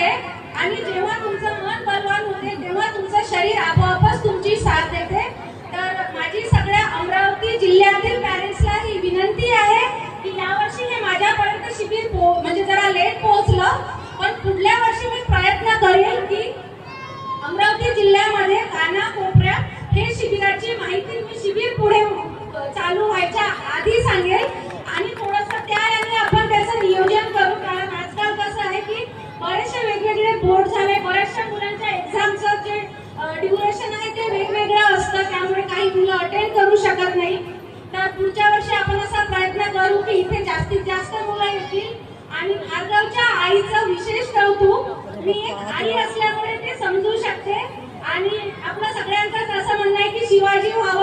आहे आणि जेव्हा तुमचं मन बलवान होते तेव्हा तुमचं शरीर आपोआपच तुमची साथ देते। तर माझी सगळ्या अमरावती जिल्ह्यातील पॅरेंट्सला ही विनंती आहे की यावर्षी हे माझ्यापर्यंत शिबिर म्हणजे जरा लेट पोहोचलं, पण पुढल्या वर्षी मी प्रयत्न करेन की अमरावती जिल्ह्यामध्ये कानाकोपऱ्यात हे शिबिराची माहिती मी शिबिर पुढे चालू व्हायच्या आधी सांगेल आणि थोडंसं त्याने आपण त्याचं नियोजन करू। कारण आजकाल कसं आहे की बरेचसे वेगवेगळे बोर्ड झाले, बऱ्याचशा मुलांच्या एक्झामचं जे ड्युरेशन आहे ते वेगवेगळं असतं, त्यामुळे काही मुलं अटेंड करू शकत नाही। तर पुढच्या वर्षी आपण असा प्रयत्न करू की इथे जास्तीत जास्त मुलं येतील आणि भार्गवच्या आईचं विशेष कौतुक मी एक आई असल्यामुळे ते समजू शकते आणि आपलं सगळ्यांचं असं म्हणणं आहे की शिवाजी व्हावं